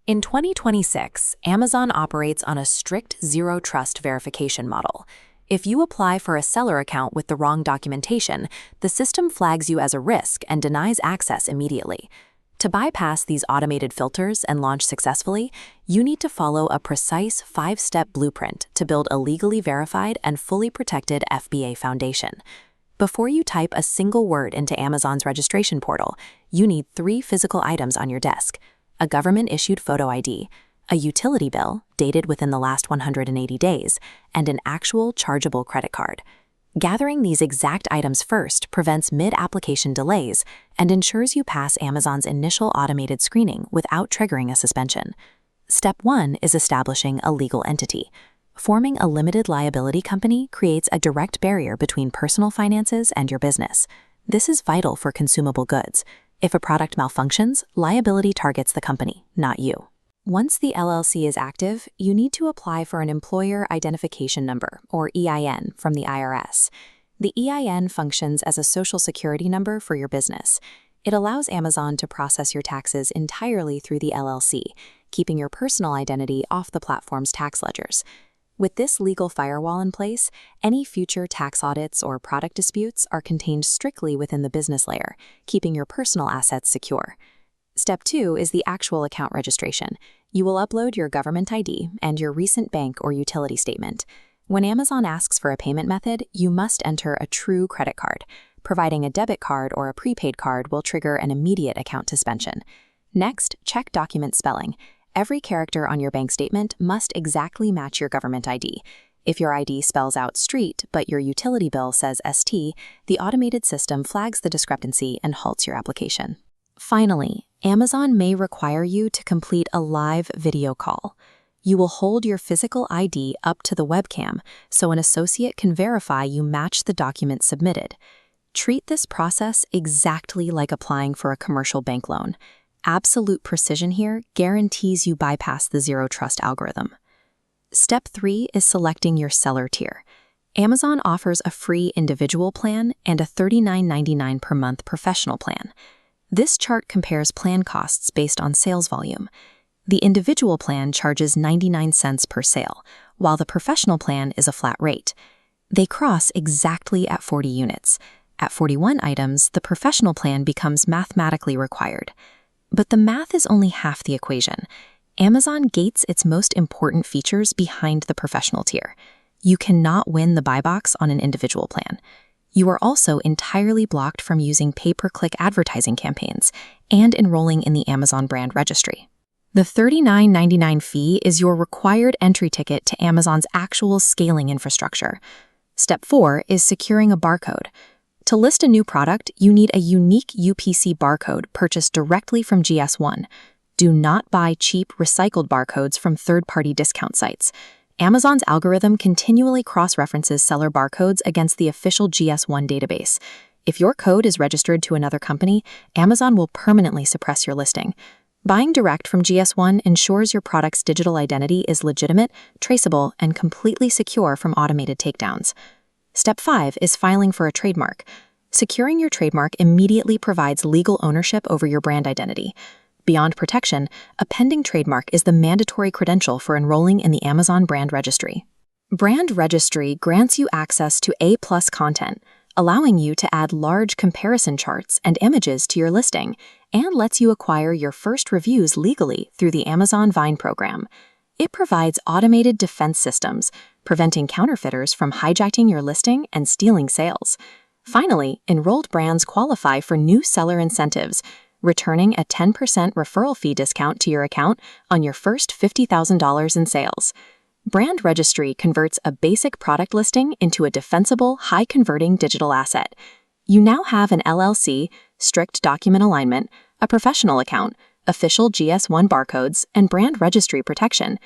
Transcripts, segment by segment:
In 2026, Amazon operates on a strict zero-trust verification model. If you apply for a seller account with the wrong documentation, the system flags you as a risk and denies access immediately. To bypass these automated filters and launch successfully, you need to follow a precise 5-step blueprint to build a legally verified and fully protected FBA foundation. Before you type a single word into Amazon's registration portal, you need 3 physical items on your desk: a government-issued photo ID, a utility bill dated within the last 180 days, and an actual chargeable credit card. Gathering these exact items first prevents mid-application delays and ensures you pass Amazon's initial automated screening without triggering a suspension. Step 1 is establishing a legal entity. Forming a limited liability company creates a direct barrier between personal finances and your business. This is vital for consumable goods. If a product malfunctions, liability targets the company, not you. Once the LLC is active, you need to apply for an Employer Identification Number, or EIN, from the IRS. The EIN functions as a social security number for your business. It allows Amazon to process your taxes entirely through the LLC, keeping your personal identity off the platform's tax ledgers. With this legal firewall in place, any future tax audits or product disputes are contained strictly within the business layer, keeping your personal assets secure. Step 2 is the actual account registration. You will upload your government ID and your recent bank or utility statement. When Amazon asks for a payment method, you must enter a true credit card. Providing a debit card or a prepaid card will trigger an immediate account suspension. Next, check document spelling. Every character on your bank statement must exactly match your government ID. If your ID spells out street, but your utility bill says ST, the automated system flags the discrepancy and halts your application. Finally, Amazon may require you to complete a live video call. You will hold your physical ID up to the webcam so an associate can verify you match the document submitted. Treat this process exactly like applying for a commercial bank loan. Absolute precision here guarantees you bypass the zero-trust algorithm. Step 3 is selecting your seller tier. Amazon offers a free individual plan and a $39.99 per month professional plan. This chart compares plan costs based on sales volume. The individual plan charges 99 cents per sale, while the professional plan is a flat rate. They cross exactly at 40 units. At 41 items, the professional plan becomes mathematically required. But the math is only half the equation. Amazon gates its most important features behind the professional tier. You cannot win the buy box on an individual plan. You are also entirely blocked from using pay-per-click advertising campaigns and enrolling in the Amazon brand registry. The $39.99 fee is your required entry ticket to Amazon's actual scaling infrastructure. Step 4 is securing a barcode. To list a new product, you need a unique UPC barcode purchased directly from GS1. Do not buy cheap, recycled barcodes from third-party discount sites. Amazon's algorithm continually cross-references seller barcodes against the official GS1 database. If your code is registered to another company, Amazon will permanently suppress your listing. Buying direct from GS1 ensures your product's digital identity is legitimate, traceable, and completely secure from automated takedowns. Step 5 is filing for a trademark. Securing your trademark immediately provides legal ownership over your brand identity. Beyond protection, a pending trademark is the mandatory credential for enrolling in the Amazon brand registry. Brand Registry grants you access to A+ content, allowing you to add large comparison charts and images to your listing, and lets you acquire your first reviews legally through the Amazon Vine program. It provides automated defense systems, preventing counterfeiters from hijacking your listing and stealing sales. Finally, enrolled brands qualify for new seller incentives, returning a 10% referral fee discount to your account on your first $50,000 in sales. Brand Registry converts a basic product listing into a defensible, high-converting digital asset. You now have an LLC, strict document alignment, a professional account, official GS1 barcodes, and brand registry protection.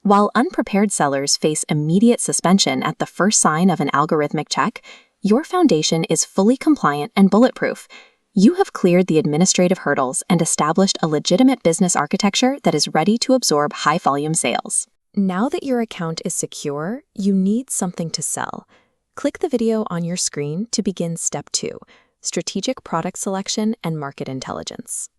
While unprepared sellers face immediate suspension at the first sign of an algorithmic check, your foundation is fully compliant and bulletproof. You have cleared the administrative hurdles and established a legitimate business architecture that is ready to absorb high-volume sales. Now that your account is secure, you need something to sell. Click the video on your screen to begin Step 2, Strategic Product Selection and Market Intelligence.